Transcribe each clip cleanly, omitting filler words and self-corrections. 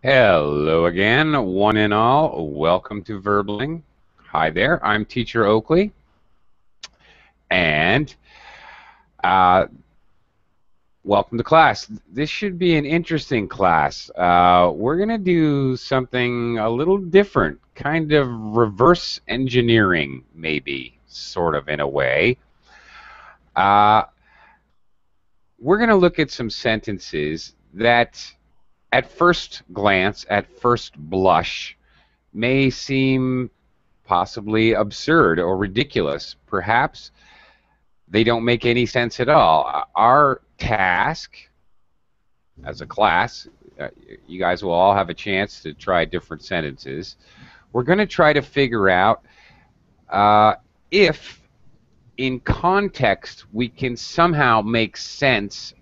Hello again, one and all. Welcome to Verbling. Hi there, I'm Teacher Oakley, and uh, welcome to class. This should be an interesting class. We're going to do something a little different, kind of reverse engineering, maybe, sort of in a way. Uh, we're going to look at some sentences that, at first glance, at first blush, may seem possibly absurd or ridiculous. Perhaps they don't make any sense at all. Our task as a class, you guys will all have a chance to try different sentences. We're going to try to figure out if, in context, we can somehow make sense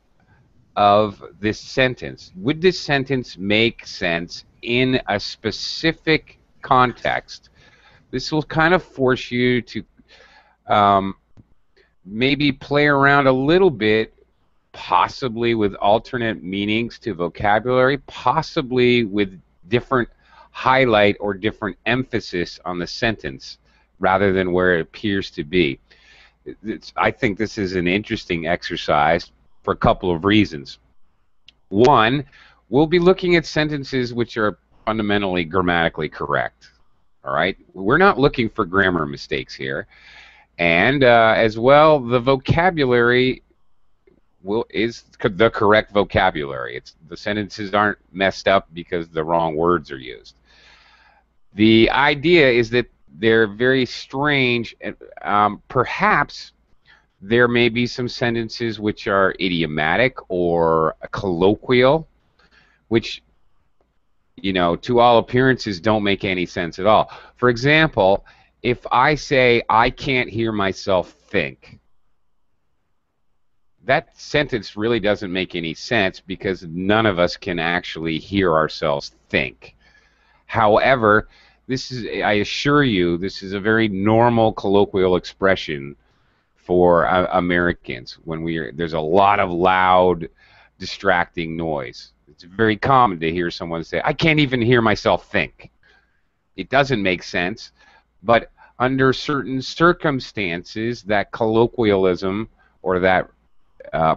of this sentence. Would this sentence make sense in a specific context? This will kind of force you to maybe play around a little bit, possibly with alternate meanings to vocabulary, possibly with different highlight or different emphasis on the sentence rather than where it appears to be. I think this is an interesting exercise for a couple of reasons. One, we'll be looking at sentences which are fundamentally grammatically correct. All right? We're not looking for grammar mistakes here. And as well, the vocabulary is the correct vocabulary. The sentences aren't messed up because the wrong words are used. The idea is that they're very strange. Perhaps there may be some sentences which are idiomatic or colloquial, which, you know, to all appearances don't make any sense at all. For example, if I say, I can't hear myself think, that sentence really doesn't make any sense because none of us can actually hear ourselves think. However, this is, I assure you, this is a very normal colloquial expression for Americans when there's a lot of loud, distracting noise. It's very common to hear someone say, I can't even hear myself think. It doesn't make sense, but under certain circumstances, that colloquialism or that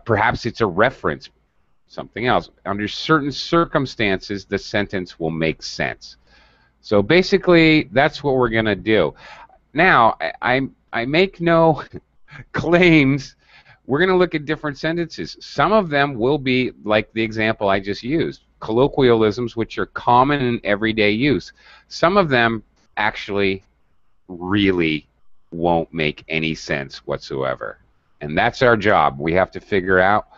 perhaps it's a reference, something else. Under certain circumstances, the sentence will make sense. So basically, that's what we're going to do. Now, I make no claims. We're going to look at different sentences. Some of them will be like the example I just used, colloquialisms which are common in everyday use. Some of them actually really won't make any sense whatsoever. And that's our job. We have to figure out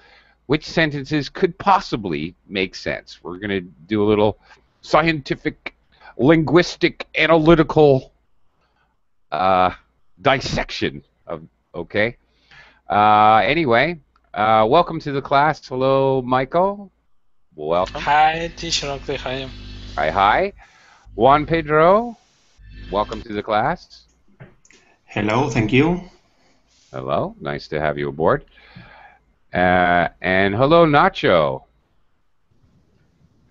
which sentences could possibly make sense. We're going to do a little scientific, linguistic, analytical dissection of, okay? Anyway, welcome to the class. Hello, Michael. Welcome. Hi, Teacher Oakley. Hi. Hi, hi. Juan Pedro, welcome to the class. Hello, thank you. Hello, nice to have you aboard. And hello, Nacho.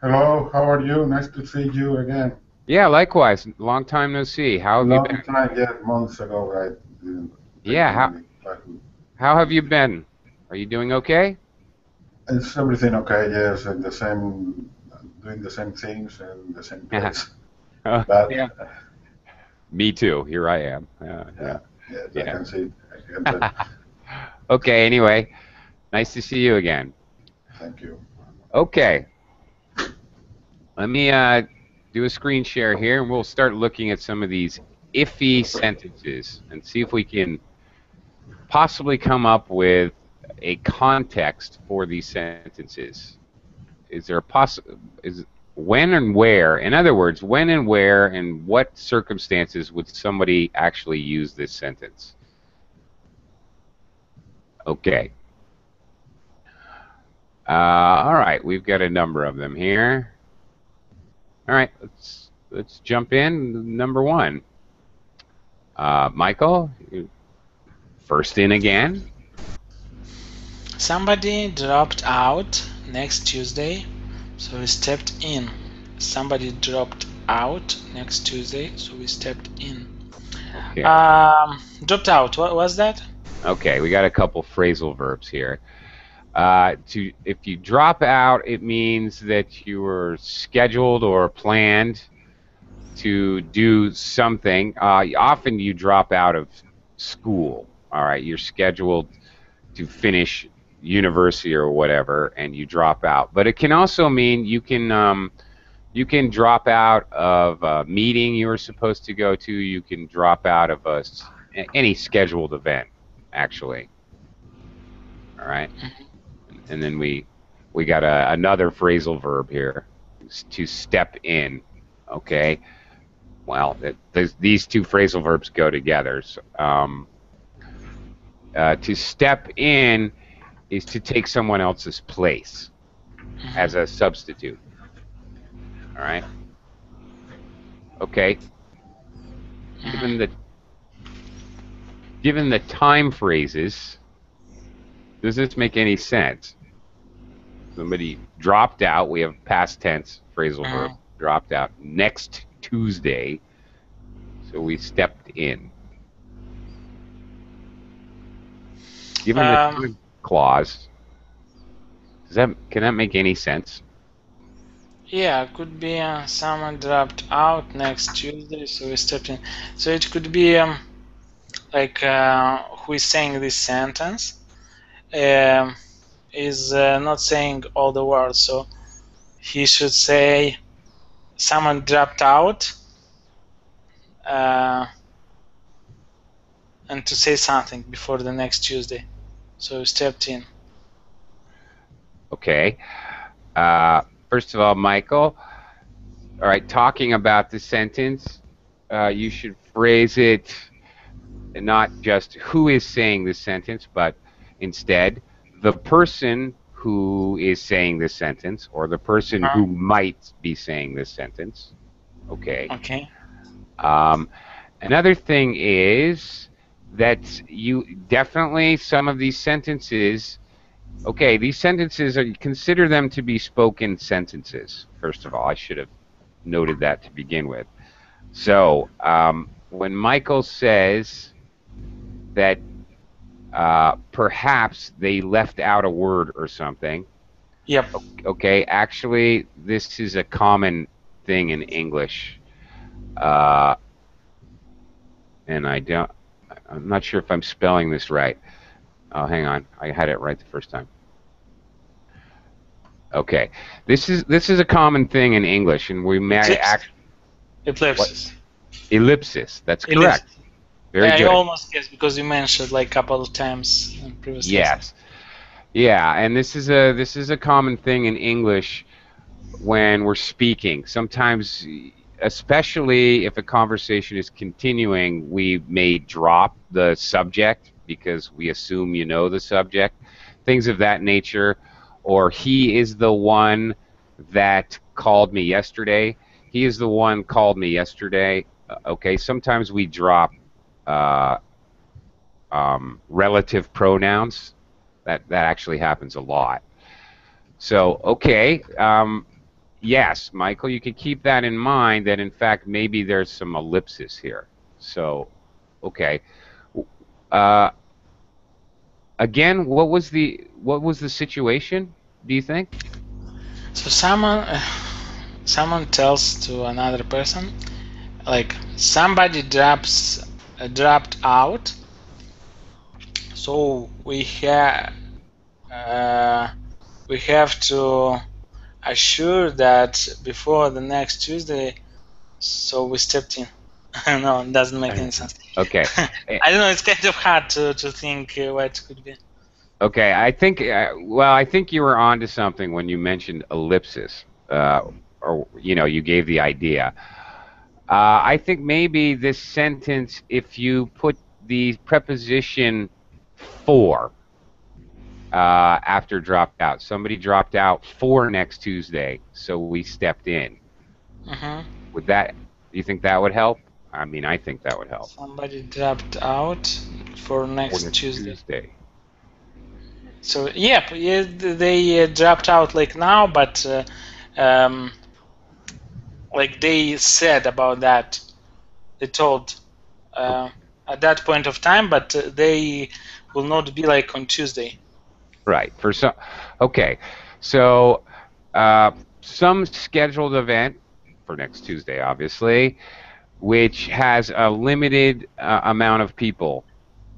Hello, how are you? Nice to see you again. Yeah, likewise. Long time no see. How have you been? Long time, yeah, months ago, right? Yeah, how have you been? Are you doing okay? It's everything okay, yes, and the same, doing the same things and the same place. But yeah. Me too. Here I am. yeah, I can see it. I can tell. Okay, anyway, nice to see you again. Thank you. Okay. Let me do a screen share here, and we'll start looking at some of these iffy sentences and see if we can possibly come up with a context for these sentences. Is there a when and where? In other words, when and where and what circumstances would somebody actually use this sentence? Okay. All right, we've got a number of them here. All right, let's jump in. Number one. Michael, first in again. Somebody dropped out next Tuesday, so we stepped in. somebody dropped out next Tuesday, so we stepped in. Okay. Dropped out. What was that? Okay, we got a couple phrasal verbs here. If you drop out, it means that you were scheduled or planned to do something. Often you drop out of school. All right, you're scheduled to finish university or whatever, and you drop out. But it can also mean you can drop out of a meeting you were supposed to go to. You can drop out of any scheduled event, actually. All right. And then we got another phrasal verb here, to step in. Okay. Well, these two phrasal verbs go together. So, to step in is to take someone else's place as a substitute. All right. Okay. Given the time phrases, does this make any sense? Somebody dropped out. We have past tense phrasal verb, dropped out next Tuesday. So we stepped in. Given the time clause, can that make any sense? Yeah, it could be someone dropped out next Tuesday, so we stepped in. So it could be like who is saying this sentence is not saying all the words, so he should say someone dropped out and to say something before the next Tuesday. So we stepped in. Okay. First of all, Michael, all right, talking about the sentence, you should phrase it not just who is saying the sentence, but instead the person who is saying this sentence, or the person who might be saying this sentence. Okay. Okay. Another thing is that you definitely, some of these sentences, okay, these sentences consider them to be spoken sentences. First of all, I should have noted that to begin with. So when Michael says that perhaps they left out a word or something. Yep. Okay, actually, this is a common thing in English, and I'm not sure if I'm spelling this right. Oh, hang on, I had it right the first time. Okay, this is a common thing in English, and we may ellipsis. Ellipsis. That's correct. Very good. I almost guessed because you mentioned like a couple of times in previous Yes. Yeah, and this is a common thing in English when we're speaking. Sometimes, especially if a conversation is continuing, we may drop the subject because we assume you know the subject. Things of that nature. Or he is the one that called me yesterday. He is the one called me yesterday. Okay, sometimes we drop relative pronouns. That actually happens a lot. So, okay, yes, Michael, you can keep that in mind, that in fact maybe there's some ellipsis here. So, okay. Again, what was the situation, do you think? So someone tells to another person, like somebody dropped out. So we have to assure that before the next Tuesday. So we stepped in. No, it doesn't make any sense. Okay. I don't know. It's kind of hard to think what it could be. Okay, I think you were onto something when you mentioned ellipsis, or you gave the idea. I think maybe this sentence, if you put the preposition for after dropped out, somebody dropped out for next Tuesday, so we stepped in. Would that? Do you think that would help? I mean, I think that would help. Somebody dropped out for next Tuesday. So they dropped out like now, but like they said about that. They told at that point of time, but they will not be like on Tuesday. Right. For some, okay. So some scheduled event for next Tuesday, obviously, which has a limited amount of people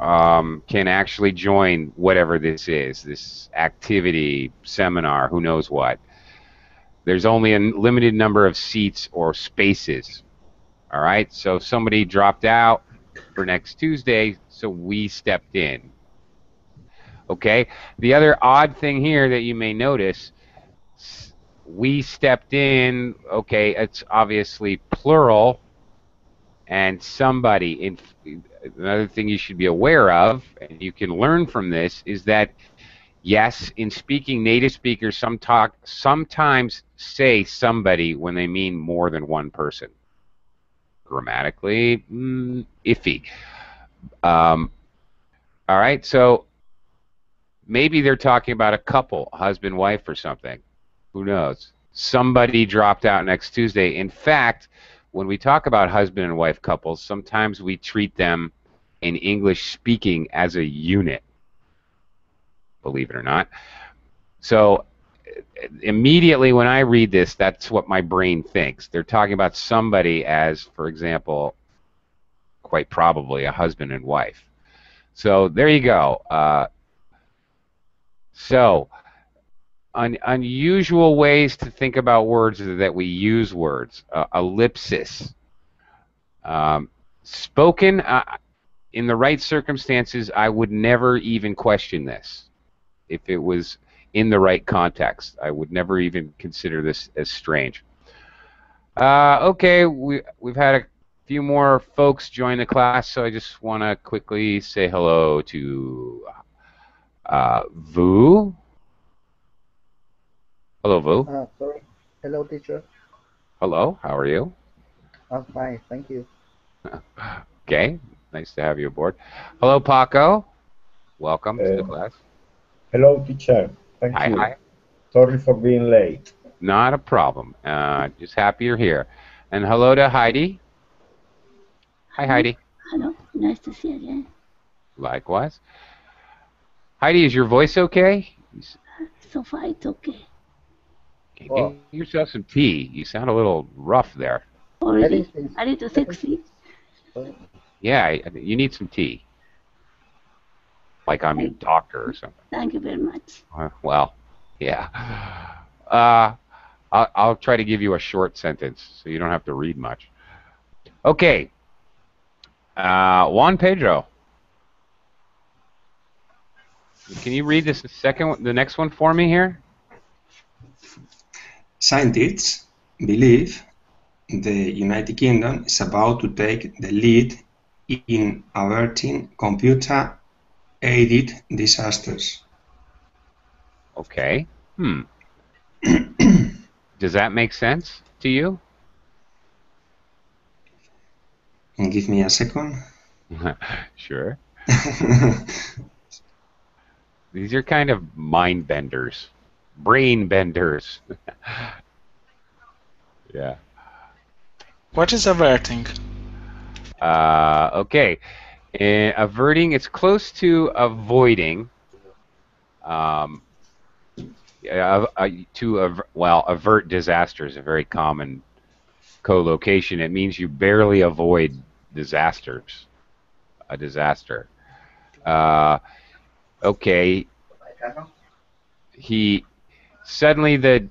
can actually join whatever this is, this activity, seminar, who knows what. There's only a limited number of seats or spaces. All right. So somebody dropped out for next Tuesday, so we stepped in. Okay. The other odd thing here that you may notice, we stepped in. Okay, it's obviously plural, and somebody. Another thing you should be aware of, and you can learn from this, is that yes, in speaking, native speakers sometimes say somebody when they mean more than one person. Grammatically, iffy. All right, so maybe they're talking about a couple, husband, wife, or something. Who knows? Somebody dropped out next Tuesday. In fact, when we talk about husband and wife couples, sometimes we treat them in English speaking as a unit, believe it or not. So immediately when I read this, that's what my brain thinks. They're talking about somebody as, for example, quite probably a husband and wife. So there you go. Unusual ways to think about words is that we use words. Ellipsis. Spoken in the right circumstances, I would never even question this. If it was in the right context, I would never even consider this as strange. Okay, we've had a few more folks join the class, so I just want to quickly say hello to Vu. Hello, Vu. Sorry. Hello, teacher. Hello, how are you? I'm fine, thank you. Okay, nice to have you aboard. Hello, Paco. Welcome to the class. Hello, teacher. Thank you. Hi. Sorry for being late. Not a problem. Just happy you're here. And hello to Heidi. Hi, Heidi. Hello, nice to see you again. Likewise. Heidi, is your voice okay? So far, it's okay. Get yourself some tea. You sound a little rough there. Already? A little sexy? Yeah, you need some tea. Like I'm your doctor or something. Thank you very much. Well, yeah. I'll try to give you a short sentence so you don't have to read much. Okay. Juan Pedro. Can you read this the next one for me here? Scientists believe the United Kingdom is about to take the lead in averting computer-aided disasters. Okay. Does that make sense to you? And give me a second. Sure. These are kind of mind benders, brain benders. Yeah. What is averting? Okay. Averting, it's close to avoiding. Avert disaster is a very common co-location. It means you barely avoid disasters. A disaster. Okay. Suddenly the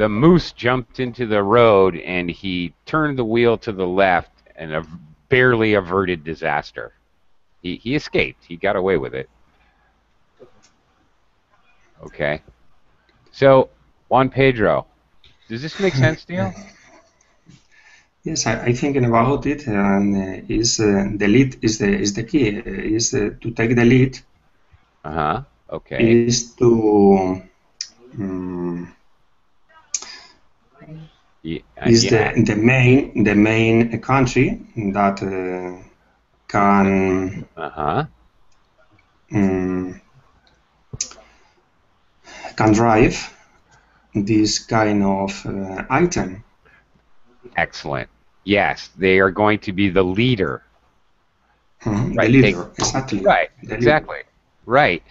moose jumped into the road and he turned the wheel to the left and barely averted disaster. He escaped. He got away with it. Okay. So, Juan Pedro, does this make sense to you? Yes, I'm thinking about it, and the lead is the key. Is to take the lead. Okay. Is to the main country that can can drive this kind of item. Excellent. Yes, they are going to be the leader. The Right. leader, exactly. Right. The Exactly. Right.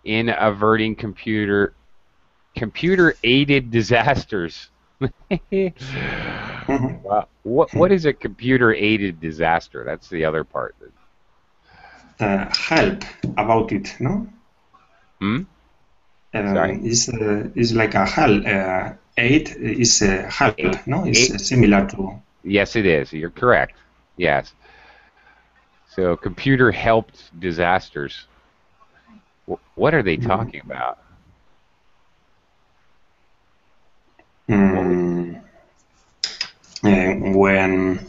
In averting computer-aided disasters. Wow. What is a computer-aided disaster? That's the other part. Help about it, no? Hmm? Sorry? Is like a help. Aid is help, no? It's similar to. Yes, it is. You're correct. Yes. So computer-helped disasters. What are they talking about? When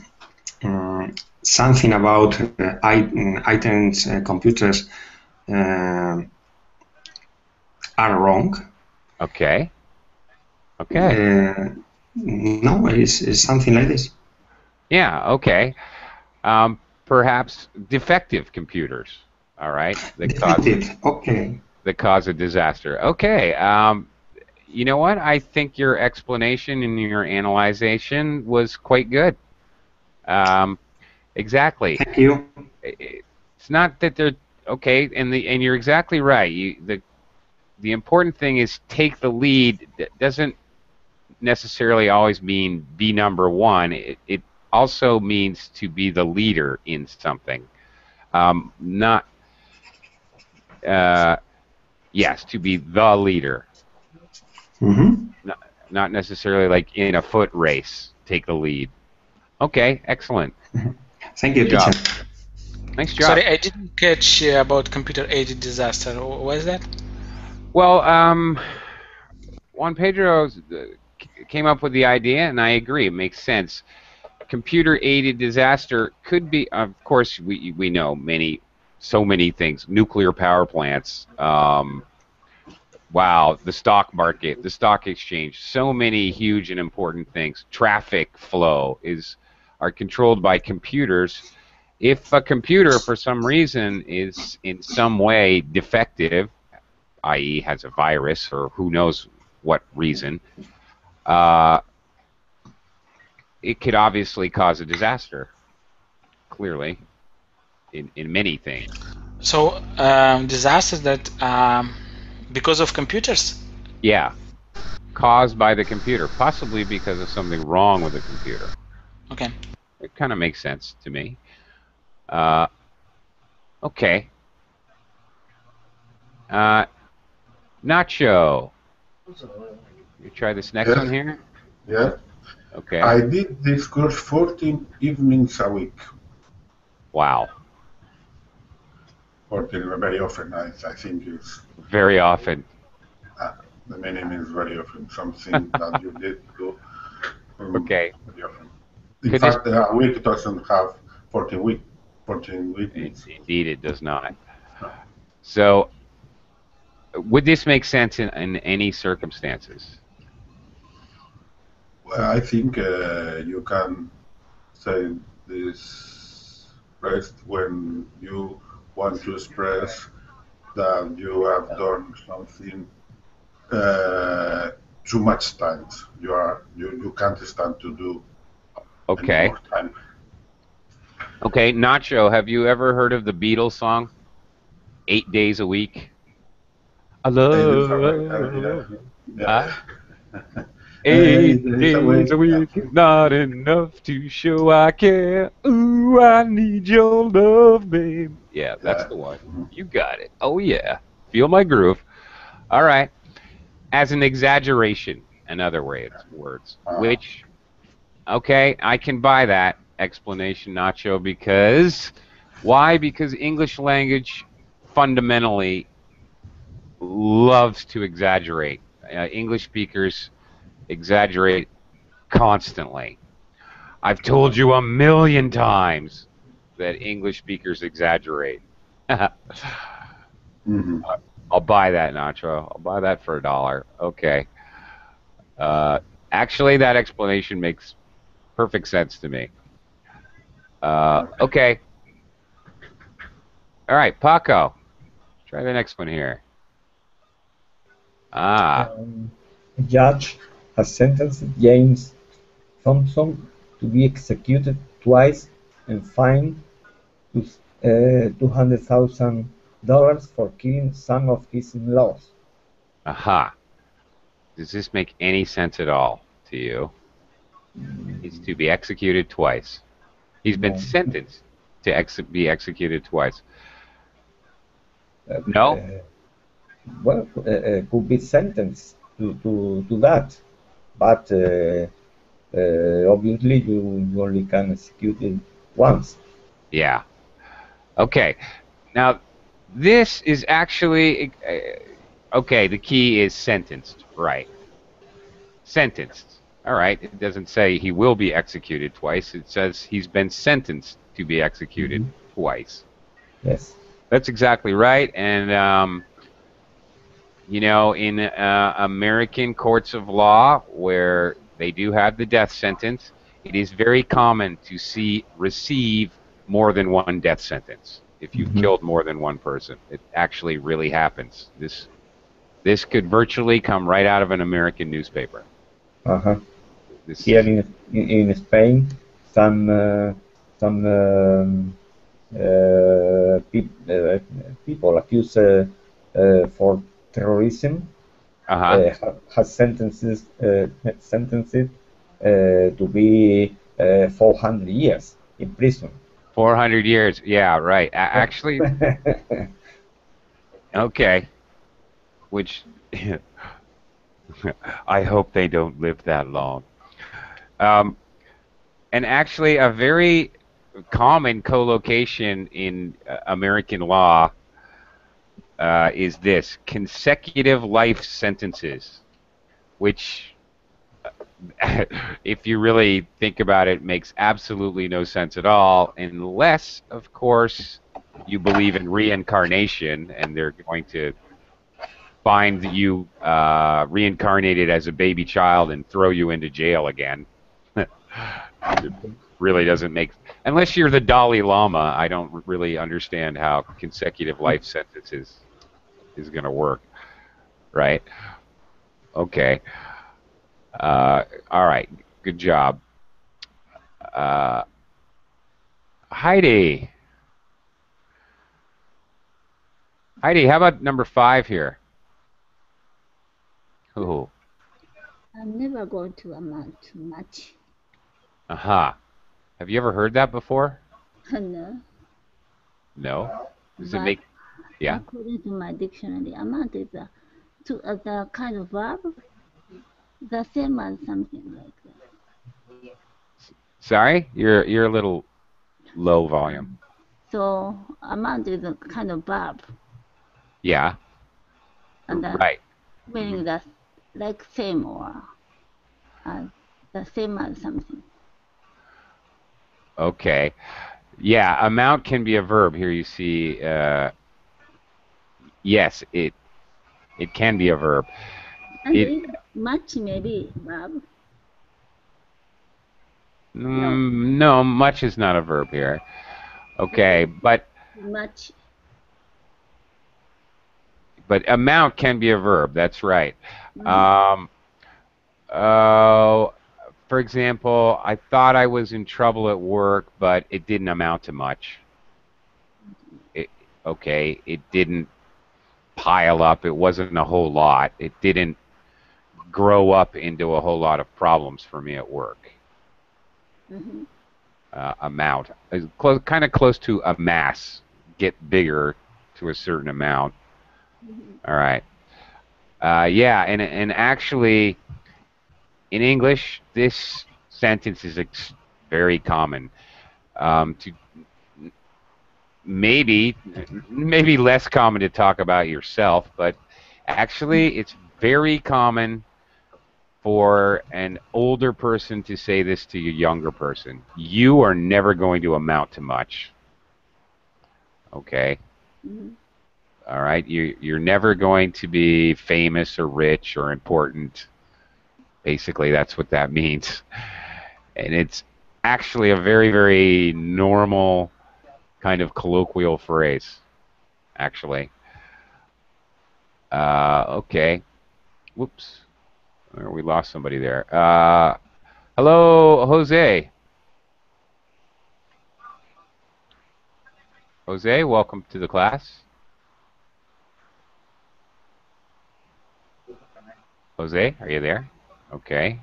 something about items, computers are wrong. Okay. Okay. No, it's something like this. Yeah. Okay. Perhaps defective computers. All right. Defective. Okay. That cause a disaster. Okay. You know what? I think your explanation and your analyzation was quite good. Exactly. Thank you. It's not that they're okay, and you're exactly right. The important thing is take the lead. That doesn't necessarily always mean be number one. It also means to be the leader in something. Not yes, to be the leader. Not necessarily like in a foot race, take the lead. Okay, excellent. Thank you, teacher. Nice job. Sorry, I didn't catch about computer-aided disaster. What was that? Well, Juan Pedro came up with the idea, and I agree. It makes sense. Computer-aided disaster could be, of course, we know so many things. Nuclear power plants. Wow, the stock market, the stock exchange, so many huge and important things. Traffic flow are controlled by computers. If a computer, for some reason, is in some way defective, i.e. has a virus or who knows what reason, it could obviously cause a disaster, clearly, in many things. So, disasters that because of computers? Yeah, caused by the computer, possibly because of something wrong with the computer. Okay. It kind of makes sense to me. Okay. Nacho. You try this next one here? Yeah. Okay. I did this course 14 evenings a week. Wow. 14 very often, I think is. Very often. The meaning is very often something that you did do. Okay. Very often. In fact, a week doesn't have 14 weeks. Indeed, it does not. So, would this make sense in any circumstances? Well, I think you can say this rest when you want to express that you have done something too much times. You can't stand to do any more time. Okay, Nacho, have you ever heard of the Beatles song, 8 Days a Week? I love 8 days a week is not enough to show I care. Ooh, I need your love, babe. Yeah, that's the one. You got it. Oh, yeah. Feel my groove. All right. As an exaggeration, in other words, which, okay, I can buy that explanation, Nacho, because, why? Because English language fundamentally loves to exaggerate. English speakers exaggerate constantly. I've told you 1,000,000 times that English speakers exaggerate. I'll buy that, Nacho. I'll buy that for $1. Okay. Actually, that explanation makes perfect sense to me. Okay. All right, Paco. Try the next one here. A judge has sentenced James Thompson to be executed twice and fined to $200,000 for killing some of his in-laws. Aha. Does this make any sense at all to you? He's to be executed twice. He's been No. sentenced to be executed twice. No? Well, could be sentenced to that, but obviously you only can execute it once. Yeah. Okay. Now, this is actually okay. The key is sentenced, right? Sentenced. All right. It doesn't say he will be executed twice. It says he's been sentenced to be executed twice. Yes. That's exactly right. And you know, in American courts of law, where they do have the death sentence, it is very common to receive more than one death sentence if you've killed more than one person. It actually really happens. This could virtually come right out of an American newspaper. Here in Spain, some people accused for terrorism has sentences sentenced to be 400 years in prison. 400 years, yeah, right. Actually, okay. Which I hope they don't live that long. And actually, a very common collocation in American law is this: consecutive life sentences, which, if you really think about it, makes absolutely no sense at all, unless, of course, you believe in reincarnation and they're going to find you reincarnated as a baby child and throw you into jail again. It really doesn't make, unless you're the Dalai Lama, I don't really understand how consecutive life sentences is going to work, right? Okay. All right. Good job. Heidi. Heidi, how about number 5 here? Ooh. I'm never going to amount to much. Aha. Have you ever heard that before? No. No? Does it But make... Yeah? according to my dictionary, amount is the kind of verb, the same as something like that. Sorry? You're a little low volume. So amount is a kind of verb. Yeah. And right. Meaning that like same or the same as something. Okay. Yeah, amount can be a verb. Here you see, yes, it can be a verb. And much may be verb. No, much is not a verb here. Okay, but much. But amount can be a verb. That's right. For example, I thought I was in trouble at work, but it didn't amount to much. It didn't pile up. It wasn't a whole lot. It didn't grow up into a whole lot of problems for me at work. Amount is kind of close to amass. Get bigger to a certain amount. All right. Yeah, and actually, in English, this sentence is very common. To maybe less common to talk about yourself, but actually, it's very common for an older person to say this to a younger person. You are never going to amount to much. Okay? All right? You're never going to be famous or rich or important. Basically, that's what that means. And it's actually a very, very normal kind of colloquial phrase, actually. Okay. Whoops. We lost somebody there. Hello, Jose. Jose, welcome to the class. Jose, are you there? Okay.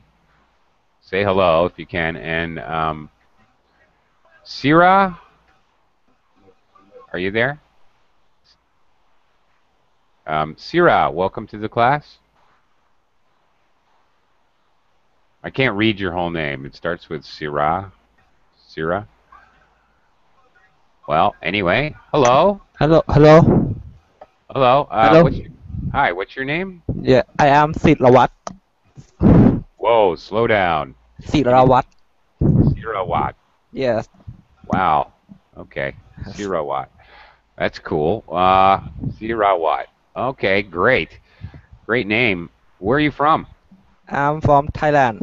Say hello if you can. And Sira, are you there? Sira, welcome to the class. I can't read your whole name. It starts with Sira. Sira. Well, anyway, hello. Hello, hello, Hello. hello. Hi, what's your name? Yeah, I am Sirawat. Whoa, slow down. Sirawat. Sirawat. Yes. Wow. Okay. Sirawat. That's cool. Sirawat. Okay, great. Great name. Where are you from? I'm from Thailand.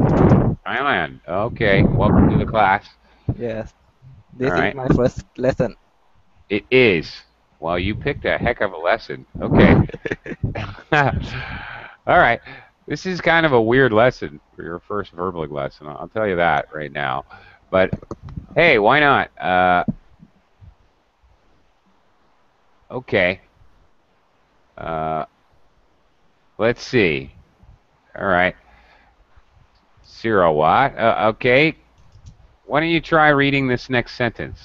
Thailand. Okay. Welcome to the class. Yes. All This is right. my first lesson. It is. Well, you picked a heck of a lesson. Okay. All right. This is kind of a weird lesson for your first verbal lesson. I'll tell you that right now. But hey, why not? Okay. Let's see. All right. Sirawat. Okay. Why don't you try reading this next sentence?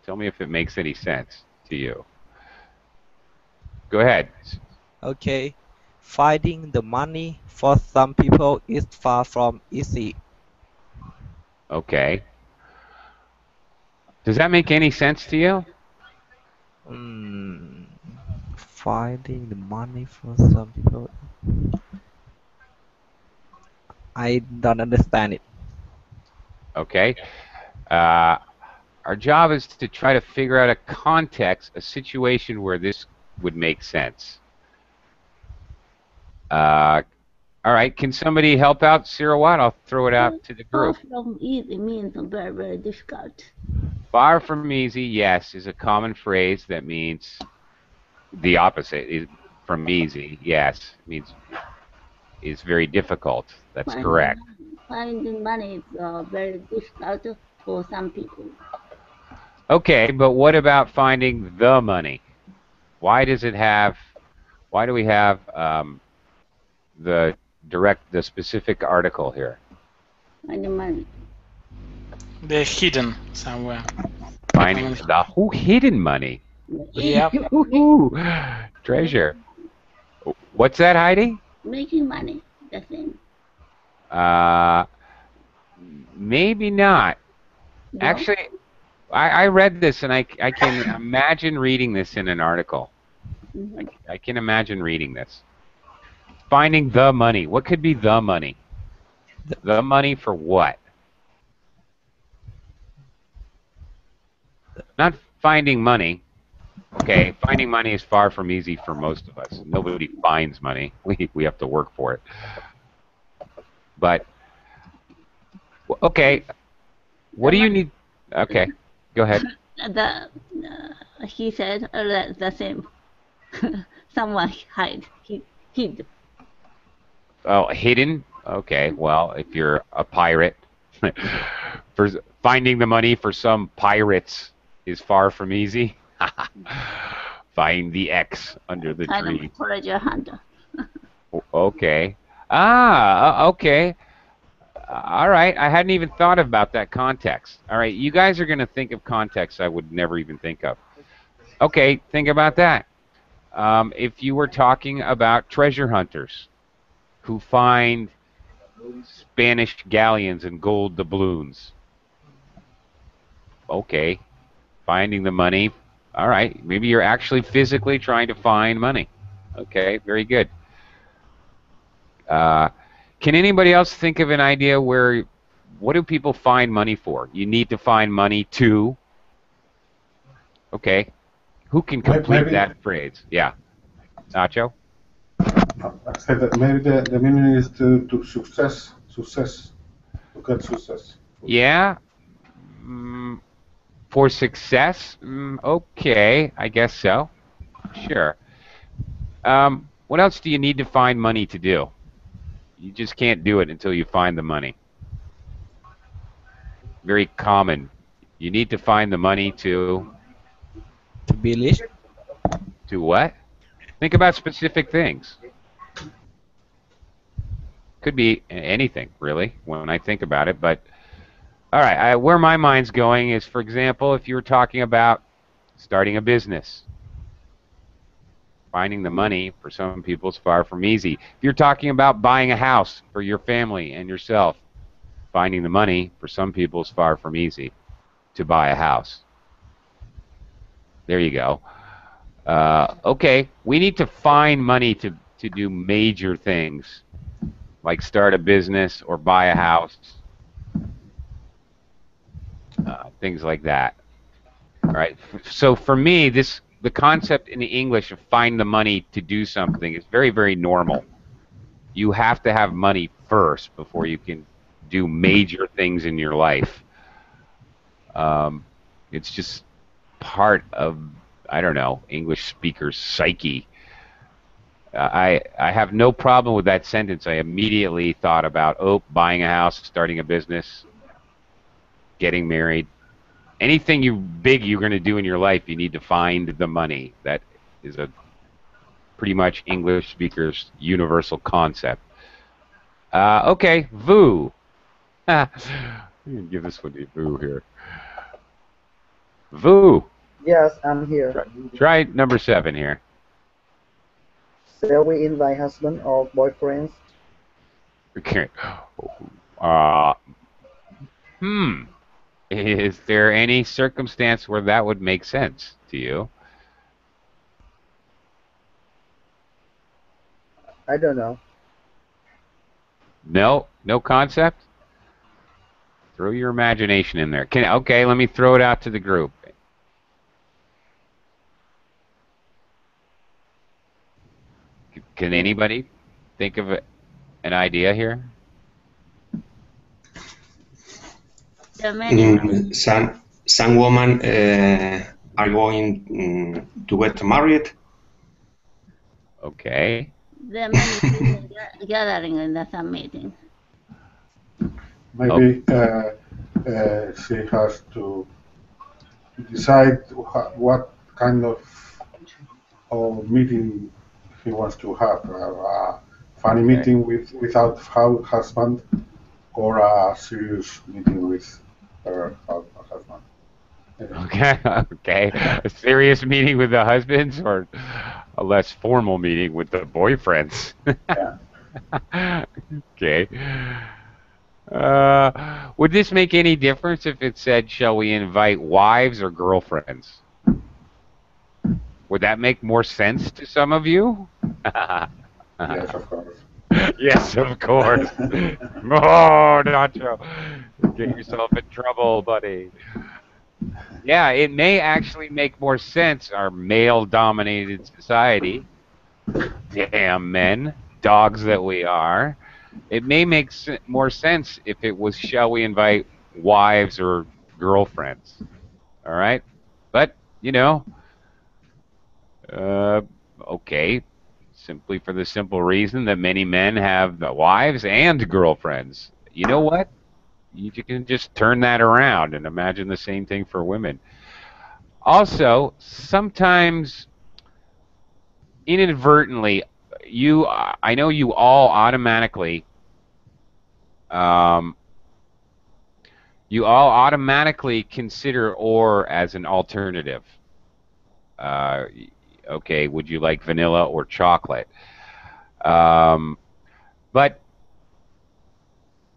Tell me if it makes any sense to you. Go ahead. Okay. Finding the money for some people is far from easy. Okay. Does that make any sense to you? Finding the money for some people. I don't understand it. Okay. Our job is to try to figure out a context, a situation where this would make sense. All right. Can somebody help out Sirawat? I'll throw it out to the group. Far from easy means very, very difficult. Far from easy, yes, is a common phrase that means the opposite. From easy, yes, means is very difficult. That's correct. Finding money is very difficult for some people. Okay, but what about finding the money? Why do we have the specific article here? Finding money. They're hidden somewhere. Finding the hidden money. Yep. Treasure. What's that, Heidi? Making money, the same. Maybe not. No? Actually, I read this and I can imagine reading this in an article. Mhm. I can imagine reading this. Finding the money. What could be the money? The money for what? Not finding money. Okay, finding money is far from easy for most of us. Nobody finds money. We have to work for it. But okay, what do you need? Okay, go ahead. He said the same. Someone hid. Oh, hidden? Okay, well, if you're a pirate, for finding the money for some pirates is far from easy. Find the X under the tree. Kind of treasure hunter. Okay. Okay. All right. I hadn't even thought about that context. All right. You guys are going to think of context I would never even think of. Okay. Think about that. If you were talking about treasure hunters who find Spanish galleons and gold doubloons. Okay. Finding the money. All right. Maybe you're actually physically trying to find money. Okay. Very good. Can anybody else think of an idea where, what do people find money for? You need to find money to. Okay. Who can complete that phrase? Yeah. Nacho? I said that maybe the meaning is to success, to get success. Yeah. For success? Okay, I guess so. Sure. What else do you need to find money to do? You just can't do it until you find the money. Very common. You need to find the money to To be rich? To what? Think about specific things. Could be anything, really, when I think about it. But, all right, where my mind's going is, for example, if you were talking about starting a business, finding the money for some people is far from easy. If you're talking about buying a house for your family and yourself, finding the money for some people is far from easy to buy a house. There you go. Okay, we need to find money to do major things, like start a business or buy a house, things like that. All right. So for me, the concept in the English of find the money to do something is very, very normal. You have to have money first before you can do major things in your life. It's just part of, I don't know, English speakers' psyche. I have no problem with that sentence. I immediately thought about, buying a house, starting a business, getting married. Anything big you're going to do in your life, you need to find the money. That is a pretty much English speakers' universal concept. Okay, Vu. I'm going to give this one to Vu here. Vu. Yes, I'm here. Try number 7 here. Shall we invite husband or boyfriends? Okay. Is there any circumstance where that would make sense to you? I don't know. No concept? Throw your imagination in there. Okay, let me throw it out to the group. Can anybody think of an idea here? Some women are going to get married. Okay. There are many people gathering in some meeting. Maybe she has to decide what kind of meeting he wants to have. A funny meeting without her husband, or a serious meeting with her husband. Okay. A serious meeting with the husbands, or a less formal meeting with the boyfriends? Yeah. Okay. Would this make any difference if it said, shall we invite wives or girlfriends? Would that make more sense to some of you? Yes, of course. Yes, of course. Oh, Nacho. Get yourself in trouble, buddy. Yeah, it may actually make more sense, our male-dominated society. Damn men, dogs that we are. It may make more sense if it was, shall we invite wives or girlfriends? All right? But, okay, simply for the simple reason that many men have wives and girlfriends. You know what? You can just turn that around and imagine the same thing for women. Also, sometimes inadvertently, I know you all automatically consider or as an alternative. Okay, would you like vanilla or chocolate? But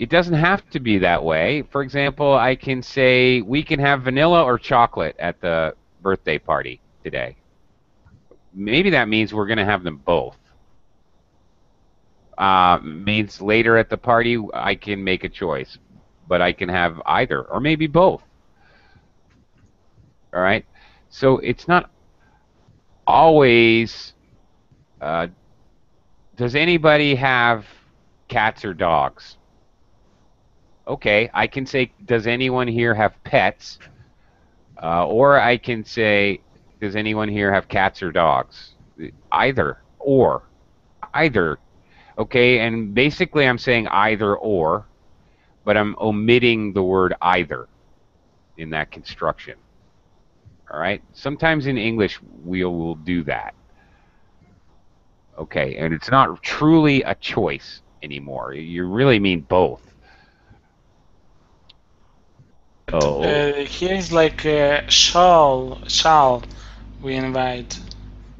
it doesn't have to be that way. For example, I can say we can have vanilla or chocolate at the birthday party today. Maybe that means we're going to have them both. Means later at the party I can make a choice, but I can have either or maybe both. All right? So it's not always... does anybody have cats or dogs? Okay, I can say, does anyone here have pets? Or I can say, does anyone here have cats or dogs? Either or. Either. Okay, and basically I'm saying either or, but I'm omitting the word either in that construction. All right. Sometimes in English we will do that. Okay, and it's not truly a choice anymore. You really mean both. Oh. Here is like shall we invite?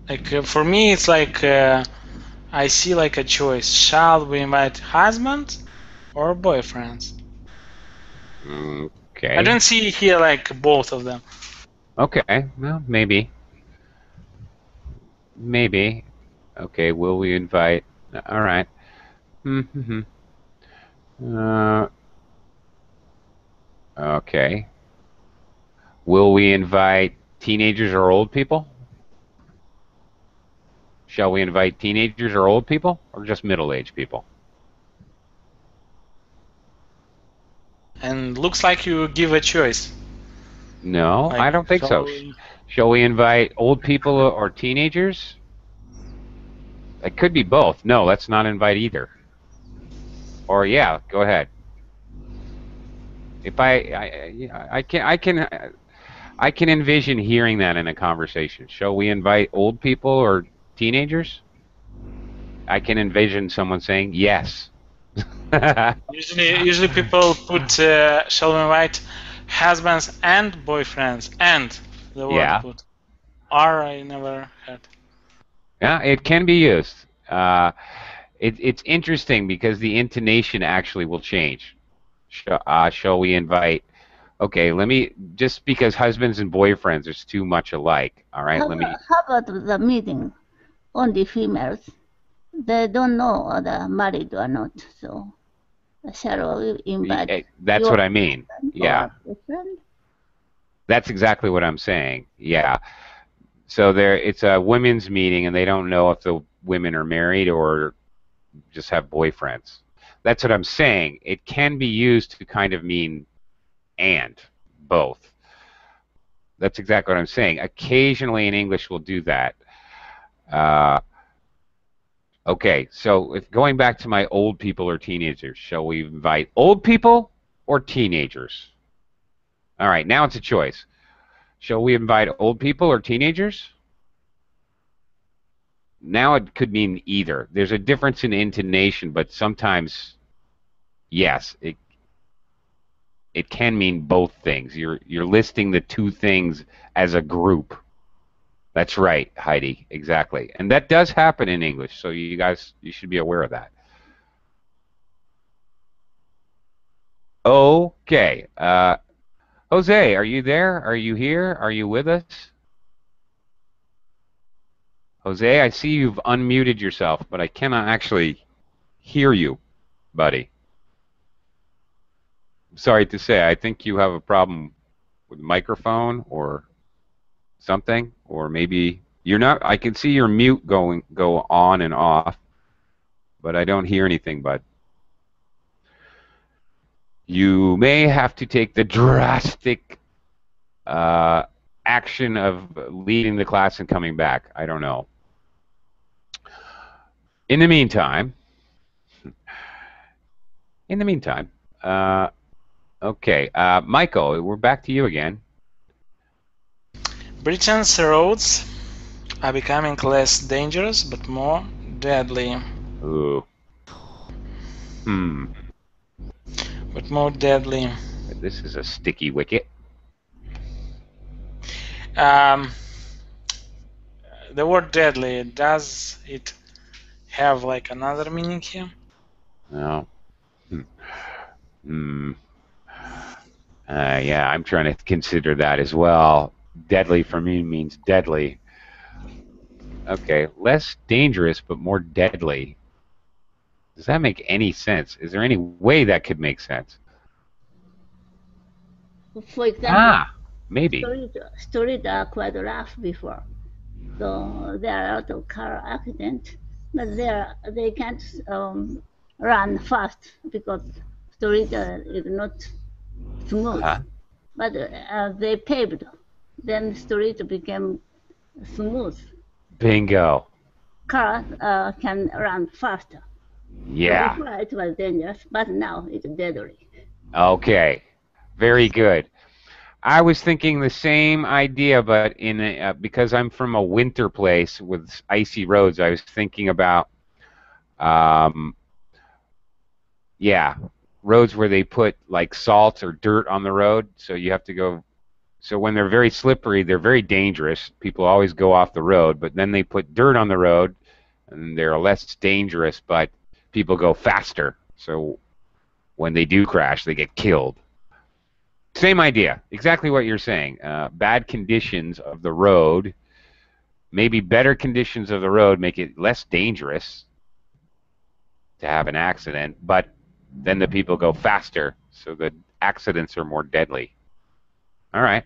Like for me, it's like I see like a choice. Shall we invite husband or boyfriends? Okay. I don't see here like both of them. Okay, well, maybe. Maybe. Okay, will we invite? All right. Okay. Will we invite teenagers or old people? Shall we invite teenagers or old people, or just middle-aged people? And looks like you give a choice. No, Like, I don't think so. Shall we invite old people or teenagers? It could be both. No, let's not invite either. Or yeah, go ahead. If I can envision hearing that in a conversation. Shall we invite old people or teenagers? I can envision someone saying yes. Usually people put shall we invite husbands and boyfriends and the word put. Or I never heard. Yeah, it can be used. It's interesting because the intonation actually will change. Shall we invite? Okay, let me, just because husbands and boyfriends are too much alike. All right, How about the meeting? Only females. They don't know whether married or not. So shall we invite? That's what I mean. Yeah. Boyfriend? That's exactly what I'm saying. Yeah. So it's a women's meeting, and they don't know if the women are married or just have boyfriends. That's what I'm saying. It can be used to kind of mean and both. That's exactly what I'm saying. Occasionally in English we'll do that. Okay, so if going back to my old people or teenagers, shall we invite old people or teenagers? All right, now it's a choice. Shall we invite old people or teenagers? Now it could mean either. There's a difference in intonation, but sometimes, yes, it can mean both things. You're listing the two things as a group. That's right, Heidi, exactly. And that does happen in English, so you should be aware of that. Okay. Jose, are you there? Are you here? Are you with us? Jose, I see you've unmuted yourself, but I cannot actually hear you, buddy. I'm sorry to say, I think you have a problem with the microphone or something, or maybe you're not. I can see your mute go on and off, but I don't hear anything, bud. You may have to take the drastic action of leaving the class and coming back. I don't know. In the meantime, okay, Michael, we're back to you again. Britain's roads are becoming less dangerous but more deadly. Ooh. But more deadly. This is a sticky wicket. The word deadly, does it have like another meaning here? No. Yeah, I'm trying to consider that as well. Deadly for me means deadly. Okay, less dangerous but more deadly. Does that make any sense? Is there any way that could make sense? For example, maybe. Stories are quite rough before. So there are a lot of car accidents, but they can't run fast because stories is not smooth. But they paved, then street became smooth. Bingo. Cars can run faster. Yeah. So before it was dangerous, but now it's deadly. Okay. Very good. I was thinking the same idea, but because I'm from a winter place with icy roads, I was thinking about, um, yeah, roads where they put like salt or dirt on the road, so you have to go. So when they're very slippery, they're very dangerous. People always go off the road, but then they put dirt on the road, and they're less dangerous, but people go faster. So when they do crash, they get killed. Same idea, exactly what you're saying. Bad conditions of the road, maybe better conditions of the road make it less dangerous to have an accident, but then the people go faster, so the accidents are more deadly. All right.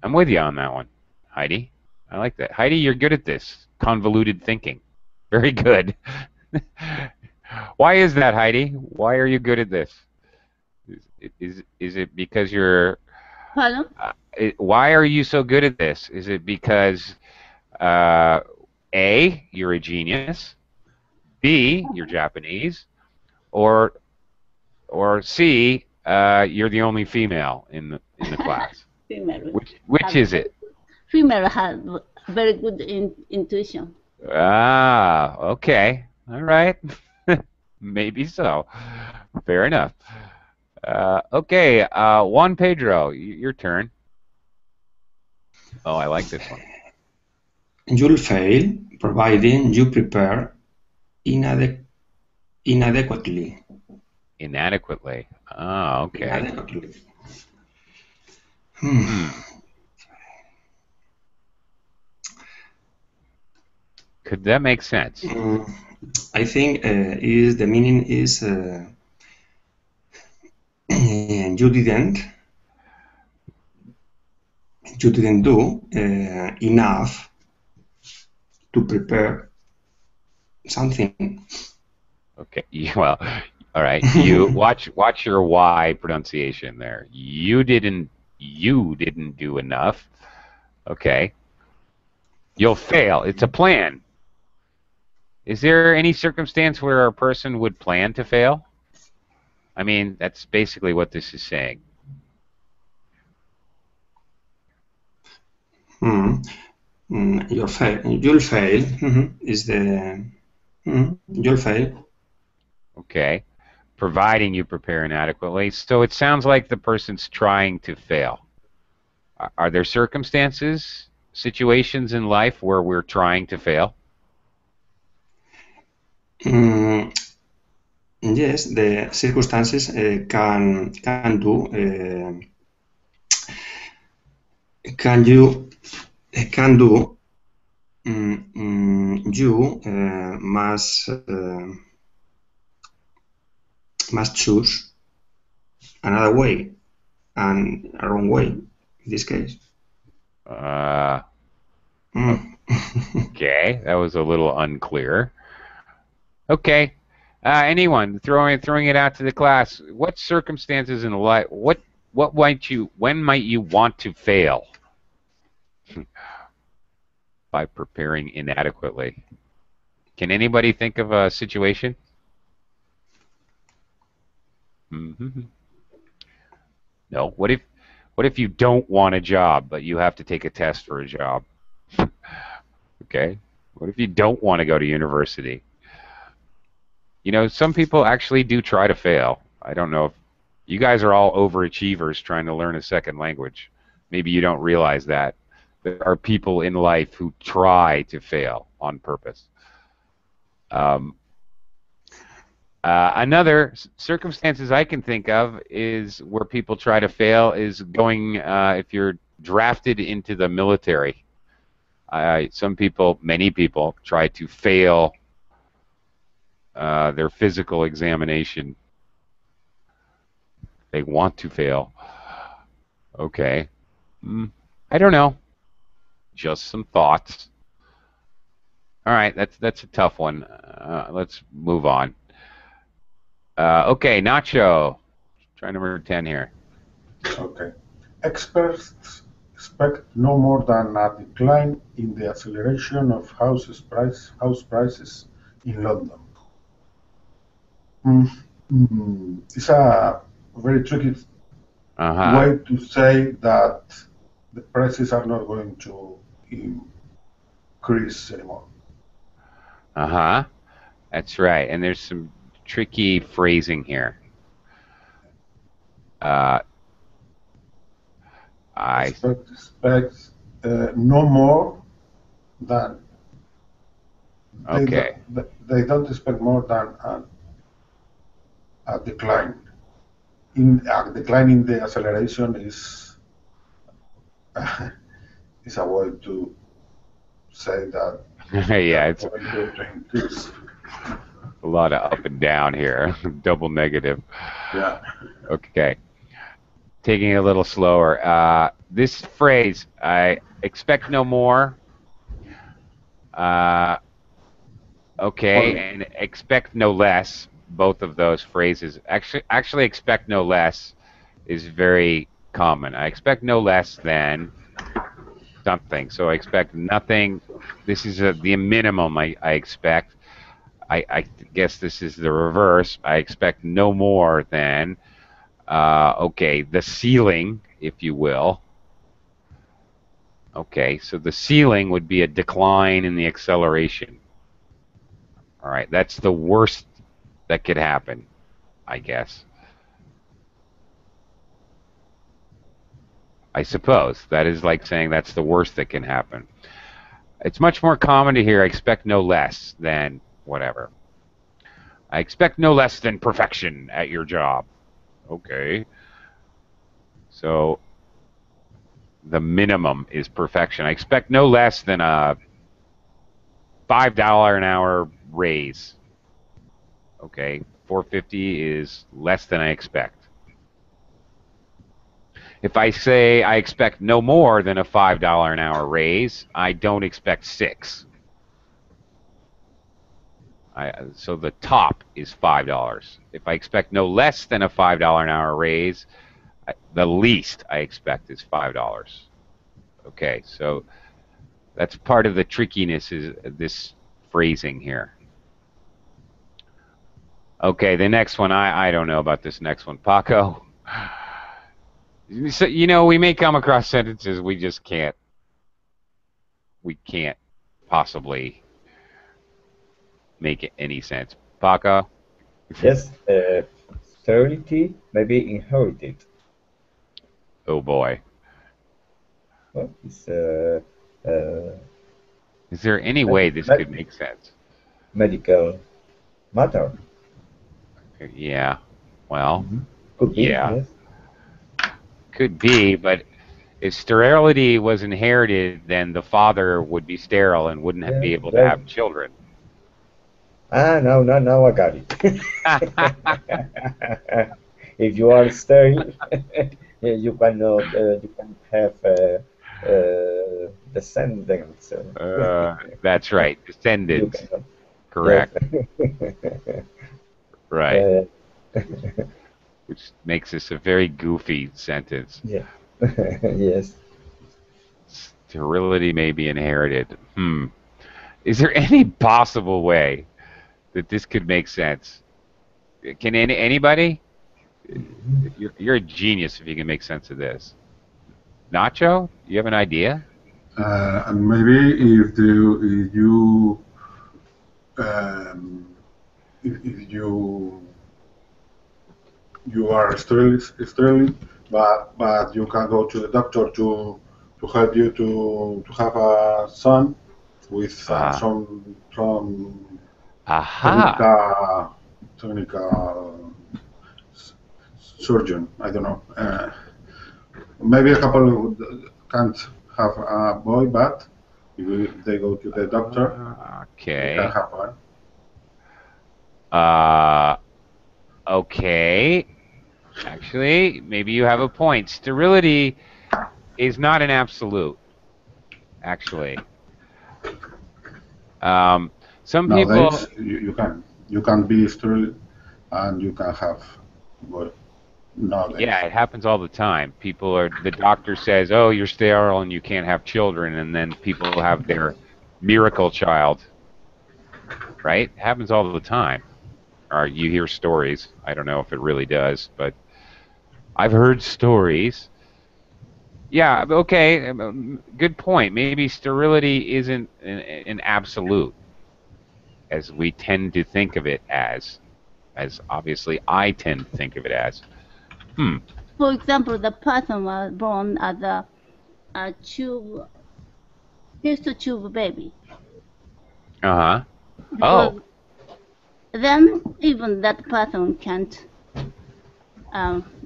I'm with you on that one, Heidi. I like that. Heidi, you're good at this. Convoluted thinking. Very good. Why is that, Heidi? Why are you good at this? Is it because you're... Pardon? Why are you so good at this? Is it because A, you're a genius, B, you're Japanese, or C, you're the only female in the class? Female. Which is it? Female has very good intuition. Ah, okay. All right. Maybe so. Fair enough. Okay, Juan Pedro, your turn. Oh, I like this one. You'll fail providing you prepare inadequately. Inadequately. Oh, okay. Inadequately. Could that make sense? I think the meaning is you didn't do enough to prepare something. Okay. Well, all right. You watch your Y pronunciation there. You didn't do enough. Okay. You'll fail. It's a plan. Is there any circumstance where a person would plan to fail? I mean, that's basically what this is saying. You'll fail. Is the you'll fail. Okay. Providing you prepare inadequately. So it sounds like the person's trying to fail. Are there circumstances, situations in life where we're trying to fail? Yes, the circumstances can do you must choose another way and a wrong way in this case. Okay, that was a little unclear. Okay, anyone throwing it out to the class? What circumstances in life? When might you want to fail by preparing inadequately? Can anybody think of a situation? No. What if you don't want a job, but you have to take a test for a job? Okay. What if you don't want to go to university? You know, some people actually do try to fail. I don't know if you guys are all overachievers trying to learn a second language. Maybe you don't realize that. There are people in life who try to fail on purpose. Another circumstances I can think of is where people try to fail is going, if you're drafted into the military. Many people try to fail their physical examination. They want to fail. Okay. I don't know. Just some thoughts. All right, that's a tough one. Let's move on. Okay, Nacho. Try number 10 here. Okay. Experts expect no more than a decline in the acceleration of house prices in London. It's a very tricky way to say that the prices are not going to increase anymore. That's right. And there's some tricky phrasing here. I expect no more than. Okay. They don't expect more than a decline. A decline in the acceleration is is a way to say that. Yeah, it's going to increase. a lot of up and down here. Double negative. Yeah. Okay. Taking it a little slower. This phrase, I expect no more. Okay, and expect no less. Both of those phrases. Actually, expect no less is very common. I expect no less than something. So I expect nothing. This is the minimum I expect. I guess this is the reverse. I expect no more than, okay, the ceiling, if you will. Okay, so the ceiling would be a decline in the acceleration. All right, that's the worst that could happen, I guess. I suppose. That is like saying that's the worst that can happen. It's much more common to hear, I expect no less than whatever. I expect no less than perfection at your job. Okay. So the minimum is perfection. I expect no less than a $5 an hour raise. Okay. $4.50 is less than I expect. If I say I expect no more than a $5 an hour raise, I don't expect $6. So the top is $5. If I expect no less than a $5 an hour raise, the least I expect is $5. Okay, so that's part of the trickiness is this phrasing here. Okay, the next one, I don't know about this next one. Paco? So, you know, we may come across sentences we just can't possibly make any sense. Paco? Yes, sterility may be inherited. Oh boy. Well, it's, is there any way this could make sense? Medical matter. Yeah. Well, could be, yeah. Yes. Could be, but if sterility was inherited, then the father would be sterile and wouldn't be able to have children. No, I got it. If you are sterile, you cannot, you can have descendants. That's right, descendants. Correct. Right. Which makes this a very goofy sentence. Yeah. Yes. Sterility may be inherited. Is there any possible way that this could make sense? Can anybody? You're a genius if you can make sense of this. Nacho, you have an idea? And maybe if you are sterile, but you can go to the doctor to help you to have a son with some technical surgeon. I don't know. Maybe a couple can't have a boy, but if they go to the doctor, okay, they can have one. Okay. Actually, maybe you have a point. Sterility is not an absolute. Actually, some nowadays, people you can be sterile and you can have boy. Nowadays. Yeah, it happens all the time. The doctor says, "Oh, you're sterile and you can't have children," and then people have their miracle child. Right? It happens all the time. Or you hear stories. I don't know if it really does, but I've heard stories. Yeah, okay, good point. Maybe sterility isn't an absolute, as we tend to think of it as obviously I tend to think of it as. For example, the person was born as a tube, test tube baby. Uh-huh. Because Oh. then even that person can't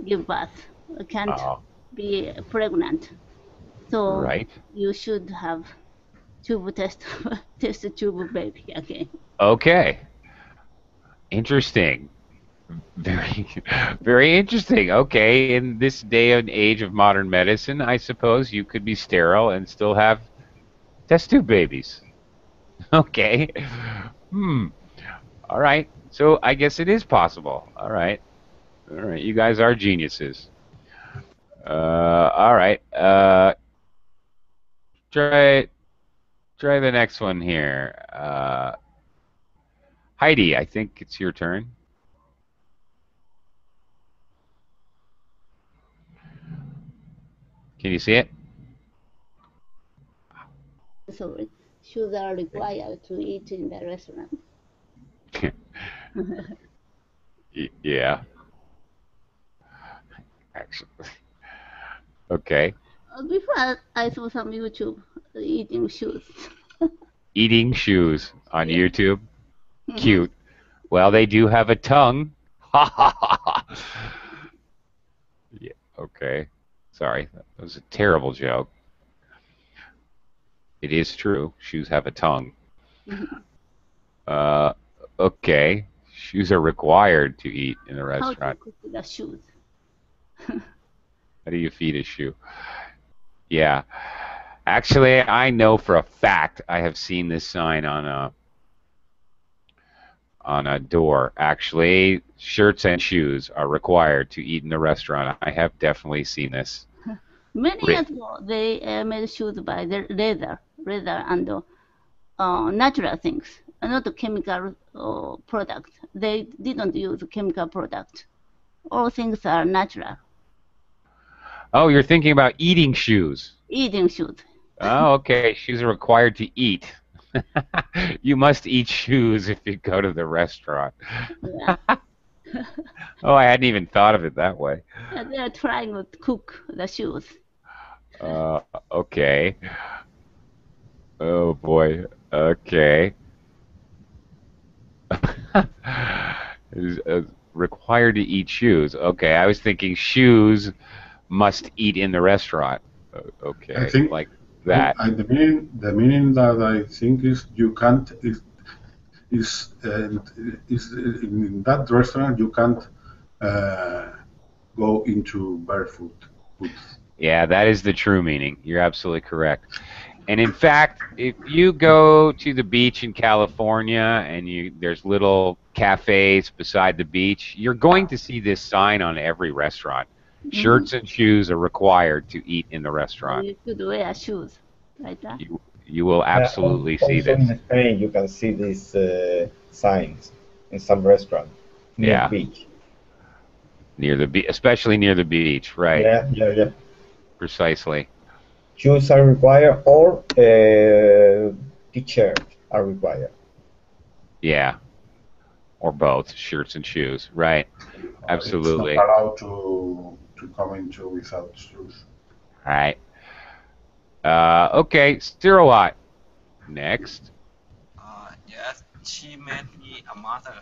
give birth, can't Oh, be pregnant. So right. you should have tube test, test tube baby again. Okay. Interesting. Very, very interesting. Okay, in this day and age of modern medicine, I suppose you could be sterile and still have test tube babies. Okay. Hmm. All right. So I guess it is possible. All right. All right. You guys are geniuses. All right. Try try the next one here. Heidi, I think it's your turn. Can you see it? Sorry, shoes are required to eat in the restaurant. Yeah. Actually. Okay. Before I saw some YouTube eating shoes. Eating shoes on Yeah. YouTube. Cute. Well, they do have a tongue. Ha ha ha ha. Yeah. Okay. Sorry, that was a terrible joke. It is true. Shoes have a tongue. Uh, okay. Shoes are required to eat in a How to restaurant. cook the shoes? How do you feed a shoe? Yeah. Actually, I know for a fact I have seen this sign on a door. Actually, shirts and shoes are required to eat in the restaurant. I have definitely seen this. Many years ago, they made shoes by the leather and natural things, not chemical products. They didn't use chemical products. All things are natural. Oh, you're thinking about eating shoes. Eating shoes. Oh, okay. Shoes are required to eat. You must eat shoes if you go to the restaurant. Yeah. Oh, I hadn't even thought of it that way. They are trying to cook the shoes. Okay. Oh boy. Okay. Is required to eat shoes. Okay, I was thinking shoes must eat in the restaurant. Okay, I think like that. the meaning that I think is you can't is in that restaurant you can't go into barefoot. Yeah, that is the true meaning. You're absolutely correct. And in fact, if you go to the beach in California and there's little cafes beside the beach, you're going to see this sign on every restaurant. Shirts and shoes are required to eat in the restaurant. You should wear shoes, like that. You will absolutely see Also this. in Spain, you can see these signs in some restaurant near Yeah. the beach. Near the beach, especially near the beach, right? Yeah. Precisely. Shoes are required or t-shirt are required. Yeah. Or both, shirts and shoes, right? Absolutely. It's not allowed to come into without shoes. All right. Okay, Sterile. Next. Yes, she made me a mother.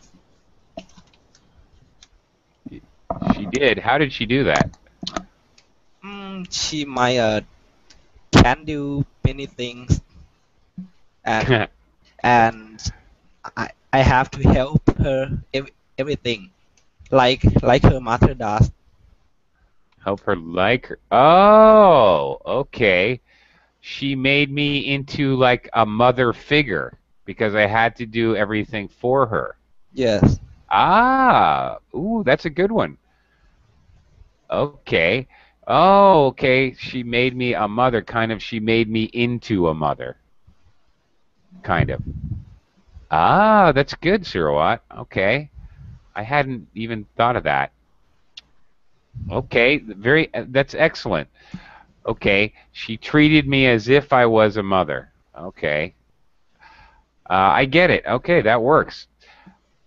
She did. How did she do that? She might can do many things, and and I have to help her everything, like her mother does. Help her like her. Oh, okay. She made me into like a mother figure because I had to do everything for her. Yes. Ah, ooh, that's a good one. Okay. Oh, okay. She made me a mother, kind of. She made me into a mother. Kind of. Ah, that's good, Sirawat. Okay. I hadn't even thought of that. Okay, that's excellent. Okay, she treated me as if I was a mother. Okay, I get it. Okay, that works.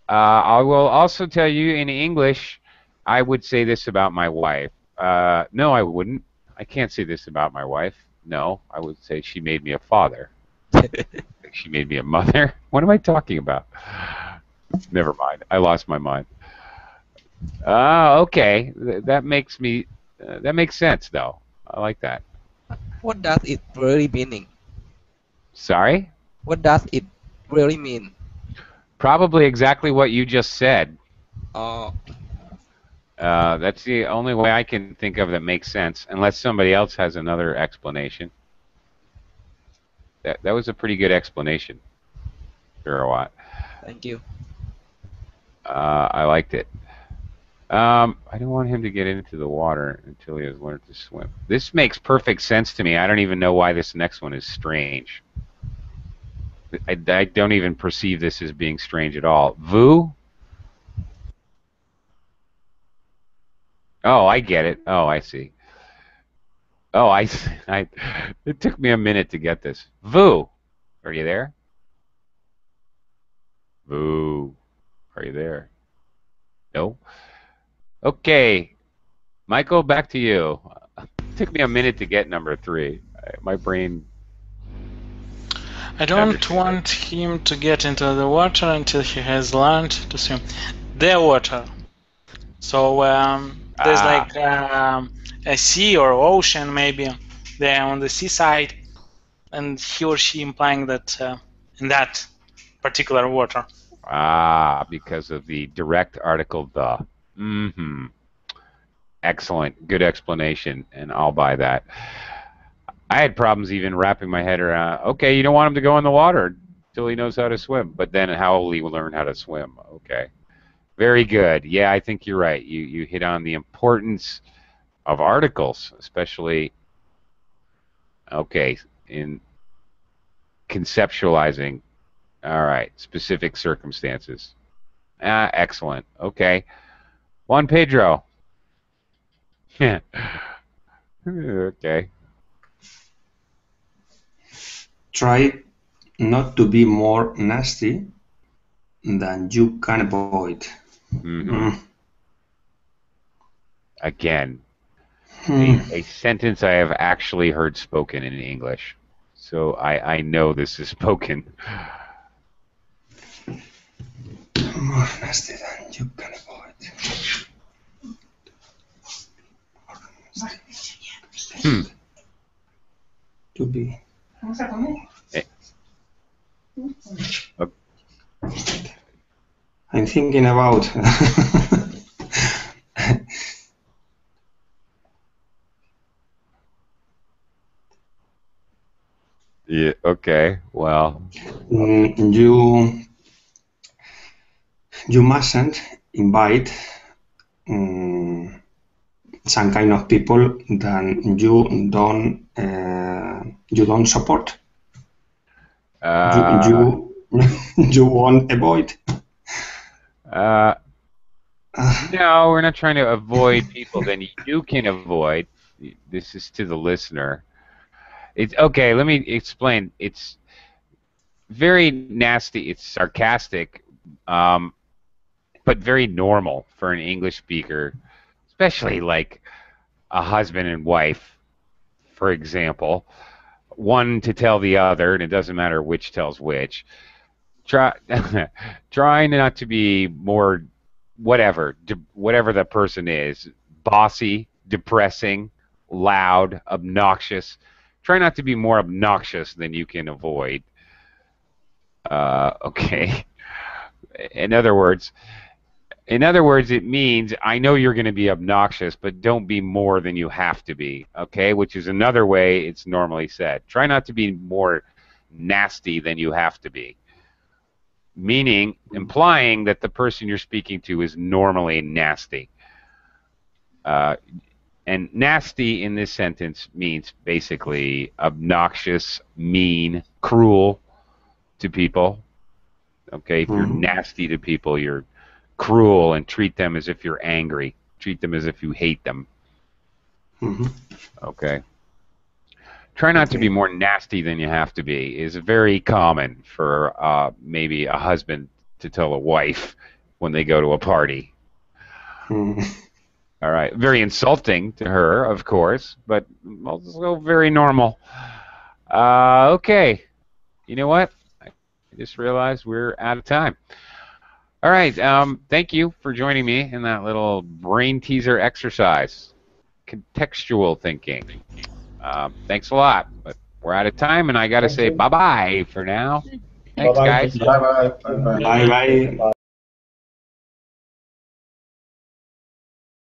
I will also tell you in English, I would say this about my wife. No, I wouldn't. I can't say this about my wife. No, I would say she made me a father. She made me a mother. What am I talking about? Never mind. I lost my mind. Okay. That makes sense, though. I like that. What does it really meaning? Sorry? What does it really mean? Probably exactly what you just said. Oh, That's the only way I can think of that makes sense, unless somebody else has another explanation. That was a pretty good explanation. Sure, a lot. thank you. I liked it. I don't want him to get into the water until he has learned to swim. This makes perfect sense to me. I don't even know why this next one is strange. I don't even perceive this as being strange at all. Vu? Oh, I get it. Oh, I see. Oh, it took me a minute to get this. Vu, are you there? Vu, are you there? No? Okay, Michael, back to you. Took me a minute to get number 3. My brain. I don't want him to get into the water until he has learned to swim. The water. So there's like a sea or ocean maybe there on the seaside, and he or she implying that in that particular water. Because of the direct article the. Mm-hmm. Excellent. Good explanation, and I'll buy that. I had problems even wrapping my head around, okay, you don't want him to go in the water until he knows how to swim, but then how will he learn how to swim? Okay. Very good. Yeah, I think you're right. You hit on the importance of articles, especially, okay, in conceptualizing, all right, specific circumstances. Excellent. Okay. Juan Pedro. Yeah. Okay. Try not to be more nasty than you can avoid. Mm-hmm. Again, a sentence I have actually heard spoken in English. So I know this is spoken. More nasty than you can avoid. To be. I'm thinking about. Yeah. Okay. Well. You mustn't invite some kind of people that you don't support. You won't avoid. No, we're not trying to avoid people that you can avoid. This is to the listener. It's okay. Let me explain. It's very nasty. It's sarcastic, but very normal for an English speaker, especially like a husband and wife, for example. One to tell the other, and it doesn't matter which tells which. Trying not to be more whatever the person is, bossy, depressing, loud, obnoxious. Try not to be more obnoxious than you can avoid. Okay. In other words, it means I know you're going to be obnoxious, but don't be more than you have to be. Okay, which is another way it's normally said. Try not to be more nasty than you have to be. Meaning, implying that the person you're speaking to is normally nasty. And nasty in this sentence means basically obnoxious, mean, cruel to people. Okay, if you're nasty to people, you're cruel and treat them as if you're angry. treat them as if you hate them. Mm-hmm. Okay. Try not to be more nasty than you have to be is very common for maybe a husband to tell a wife when they go to a party. Mm-hmm. All right. Very insulting to her, of course, but also very normal. Okay. You know what? I just realized we're out of time. All right. Thank you for joining me in that little brain teaser exercise. Contextual thinking. Thanks a lot. But we're out of time, and I got to Thank say you. bye-bye for now. Thanks, Bye-bye. guys. Take care. Bye bye. Thank you. Bye bye. Bye bye.